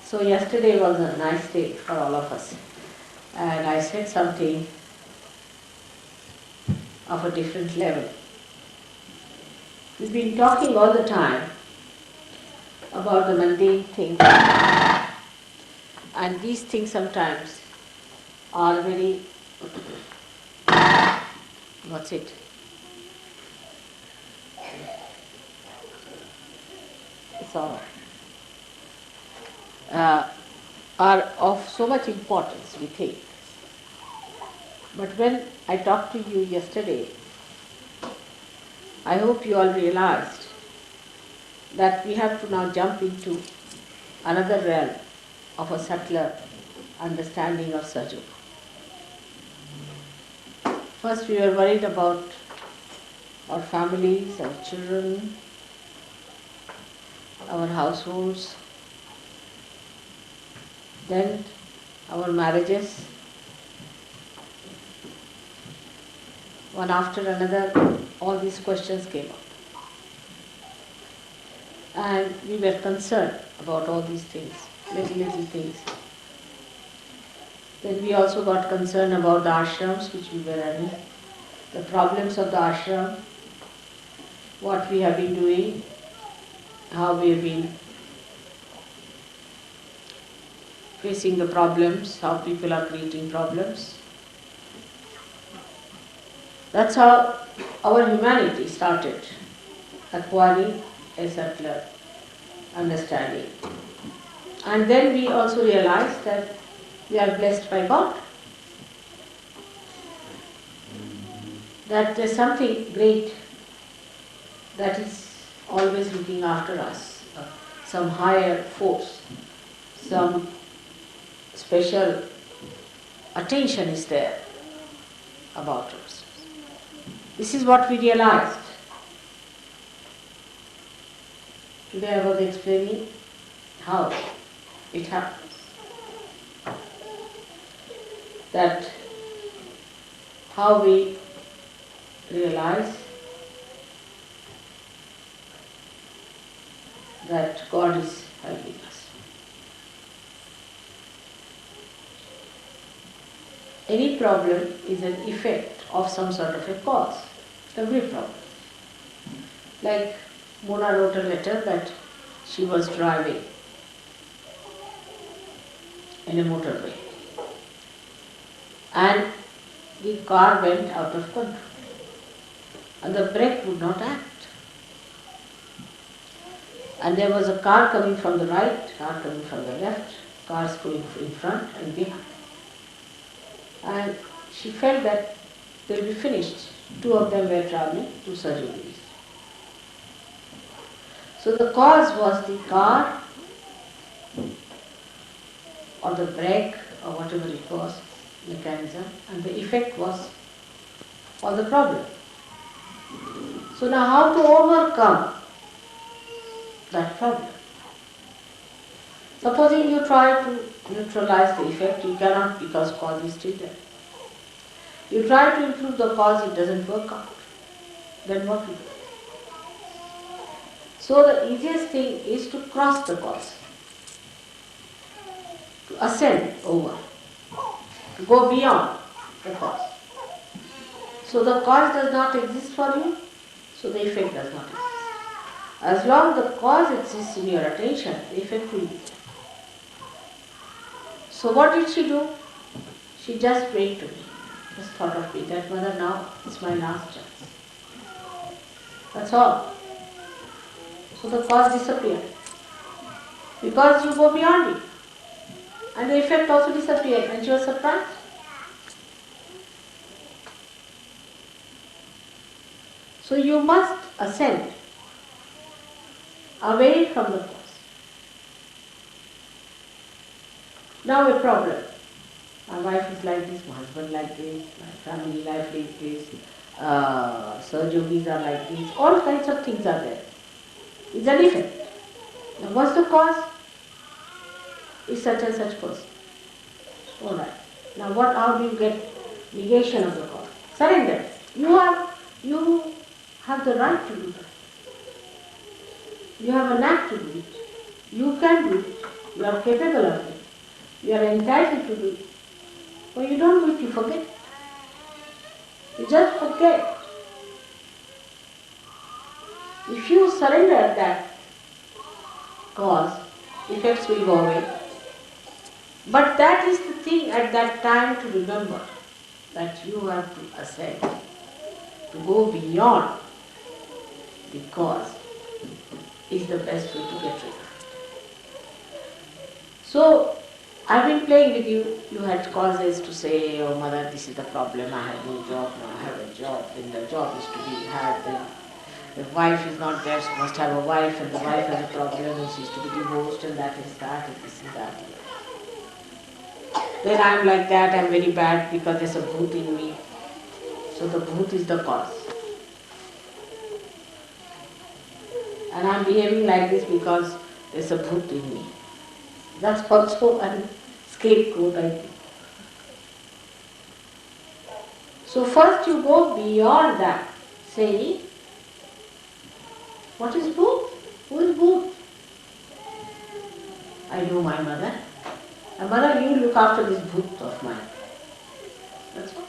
So yesterday was a nice day for all of us, and I said something of a different level. We've been talking all the time about the mundane things, and these things sometimes are very, what's it? It's all right. Are of so much importance, we think. But when I talked to you yesterday, I hope you all realized that we have to now jump into another realm of a subtler understanding of Sahaja. First we were worried about our families, our children, our households, then our marriages. One after another, all these questions came up. And we were concerned about all these things, little things. Then we also got concerned about the ashrams which we were running, the problems of the ashram, what we have been doing, how we have been facing the problems, how people are creating problems. That's how our humanity started acquiring a subtler understanding. And then we also realized that we are blessed by God, that there's something great that is always looking after us, some higher force, some special attention is there about us. This is what we realized. Today I was explaining how it happens. That how we realize that God is helping us. Any problem is an effect of some sort of a cause. Every problem. Like Mona wrote a letter that she was driving in a motorway and the car went out of control and the brake would not act. And there was a car coming from the right, car coming from the left, cars going in front and behind. And she felt that they'll be finished. Two of them were traveling to surgeries. So the cause was the car or the brake or whatever it was, mechanism, and the effect was all the problem. So now how to overcome that problem? Supposing you try to neutralize the effect, you cannot because cause is still there. You try to improve the cause, it doesn't work out. Then what will you do? So the easiest thing is to cross the cause, to ascend over, to go beyond the cause. So the cause does not exist for you, so the effect does not exist. As long as the cause exists in your attention, the effect will be there. So what did she do? She just prayed to me. Just thought of me that Mother, now it's my last chance. That's all. So the cause disappeared. Because you go beyond it. And the effect also disappeared and she was surprised. So you must ascend away from the cause. Now a problem. My wife is like this, my husband like this, my family life like this, surgeries are like this, all kinds of things are there. It's an effect. Now what's the cause? Is such and such person. Alright. Now how do you get negation of the cause? Surrender. You have the right to do that. You have a knack to do it. You can do it. You are capable of it. You are entitled to do it. But you don't do it, you forget. You just forget. If you surrender that cause, effects will go away. But that is the thing at that time to remember, that you have to ascend, to go beyond the cause is the best way to get rid of it. So, I've been playing with you. You had causes to say, oh mother, this is the problem, I have no job, now I have a job, then the job is to be had, then the wife is not there, she must have a wife, and the wife has a problem and she is to be divorced, and that is that, and this is that. Then I am like that, I am very bad because there is a bhoot in me. So the bhoot is the cause. And I am behaving like this because there is a bhoot in me. That's also a scapegoat, I think. So first you go beyond that, saying, what is bhoot? Who is bhoot? I know my mother. And mother, you look after this bhoot of mine. That's all.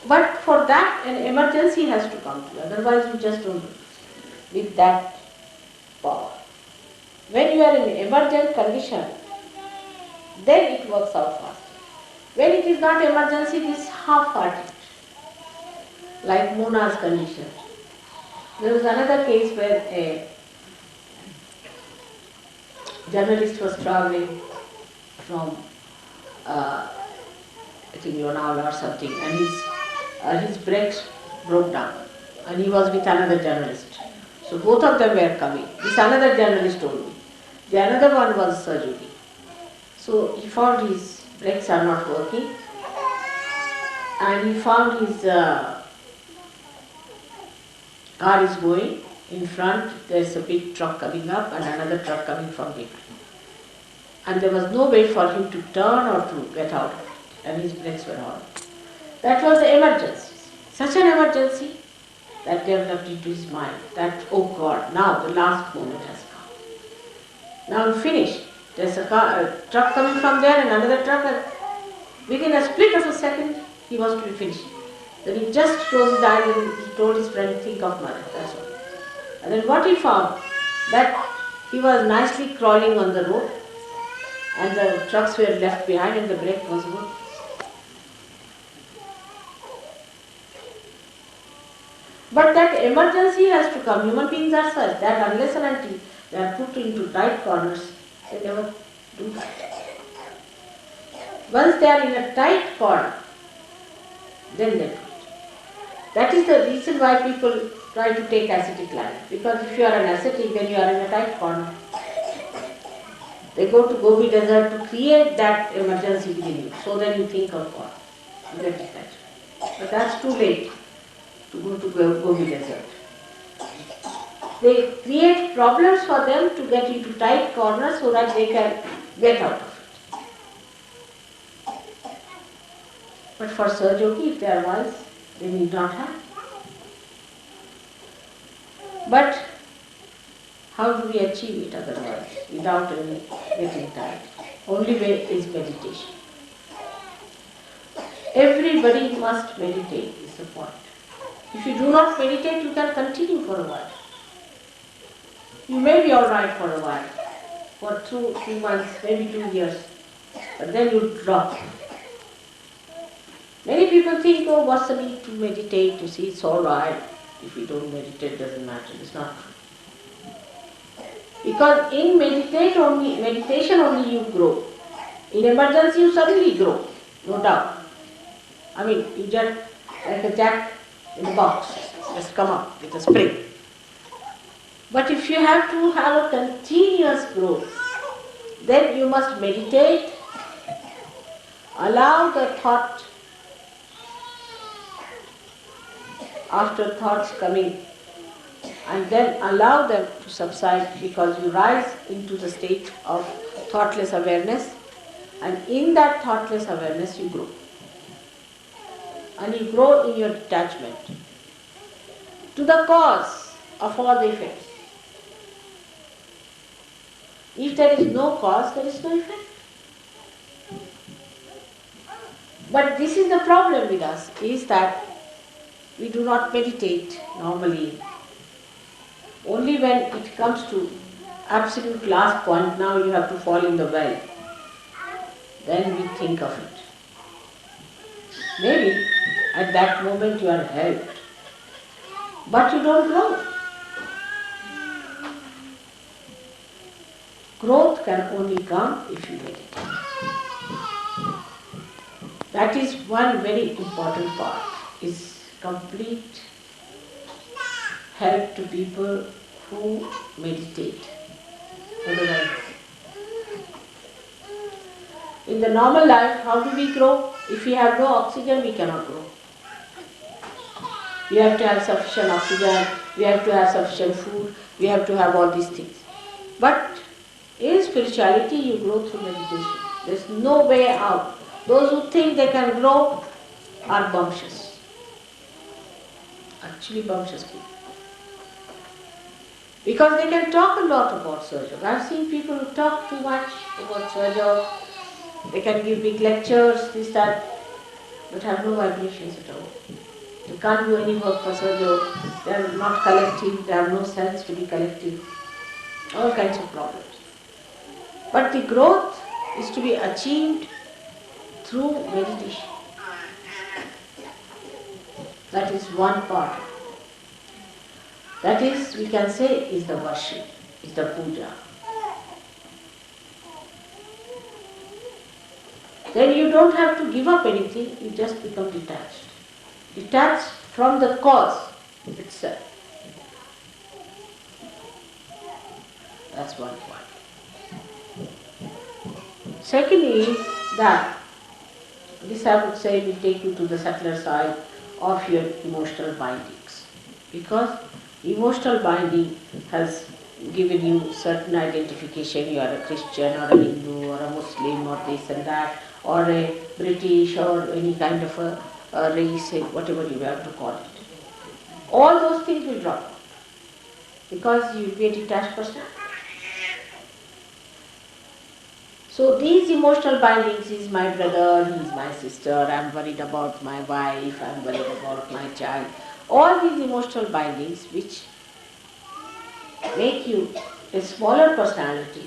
But for that, an emergency has to come to you. Otherwise, you just don't do it with that power. When you are in emergent condition, then it works out faster. When it is not emergency, it is half-hearted. Like Mona's condition. There was another case where a journalist was travelling from, I think Lonavala or something, and his brakes broke down, and he was with another journalist. So both of them were coming. This another journalist told me. The another one was Sahaja. So he found his brakes are not working, and he found his car is going. In front there is a big truck coming up and another truck coming from behind. And there was no way for him to turn or to get out of it, and his brakes were on. That was the emergency. Such an emergency that developed into his mind that, oh God, now the last moment has come. Now I'm finished. There's a truck coming from there and another truck, and within a split of a second he was to be finished. Then he just closed his eyes and he told his friend, think of mother, that's all. And then what he found, that he was nicely crawling on the road and the trucks were left behind and the brake was good. But that emergency has to come. Human beings are such that unless and until they are put into tight corners, they never do that. Once they are in a tight corner, then they do it. That is the reason why people try to take ascetic life. Because if you are an ascetic, then you are in a tight corner. They go to Gobi desert to create that emergency within you. So then you think of God. You get attached. But that's too late to go to Gobi desert. They create problems for them to get into tight corners so that they can get out of it. But for Sahaja, if they are wise, they need not have. But how do we achieve it otherwise, without any getting tired? Only way is meditation. Everybody must meditate, is the point. If you do not meditate, you can continue for a while. You may be alright for a while, for 2 months, maybe 2 years, but then you drop. Many people think, oh, what's the need to meditate? You see, it's alright. If you don't meditate, it doesn't matter. It's not true. Because in meditation only you grow. In emergency you suddenly grow, no doubt. I mean, you just like a jack in a box, just come up with a spring. But if you have to have a continuous growth, then you must meditate, allow the thought, after thoughts coming, and then allow them to subside, because you rise into the state of thoughtless awareness, and in that thoughtless awareness you grow. And you grow in your detachment to the cause of all the effects. If there is no cause, there is no effect. But this is the problem with us, is that we do not meditate normally. Only when it comes to absolute last point, now you have to fall in the well, then we think of it. Maybe at that moment you are helped, but you don't grow. Growth can only come if you meditate. That is one very important part, is complete help to people who meditate. Otherwise, in the normal life, how do we grow? If we have no oxygen, we cannot grow. We have to have sufficient oxygen, we have to have sufficient food, we have to have all these things. But in spirituality, you grow through meditation. There is no way out. Those who think they can grow are bumptious. Actually bumptious people. Because they can talk a lot about Sahaja. I have seen people who talk too much about Sahaja. They can give big lectures, this, that, but have no vibrations at all. They can't do any work for Sahaja. They are not collective, they have no sense to be collective. All kinds of problems. But the growth is to be achieved through meditation. That is one part. That is, we can say, is the worship, is the puja. Then you don't have to give up anything, you just become detached. Detached from the cause itself. That's one point. Second is that, this I would say will take you to the subtler side of your emotional bindings. Because emotional binding has given you certain identification, you are a Christian or a Hindu or a Muslim or this and that, or a British or any kind of a race, whatever you have to call it. All those things will drop out because you will be a detached person. So these emotional bindings, he is my brother, he is my sister, I am worried about my wife, I am worried about my child. All these emotional bindings which make you a smaller personality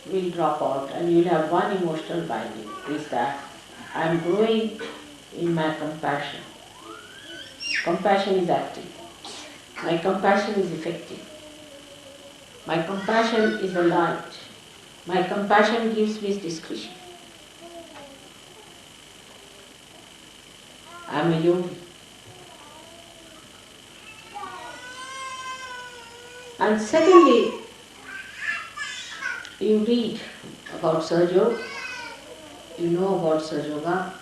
will drop out and you will have one emotional binding, is that I am growing in my compassion. Compassion is active. My compassion is effective. My compassion is a light. My compassion gives me discretion. I am a yogi. And secondly, you read about Sahaja, you know about Sahaja Yoga,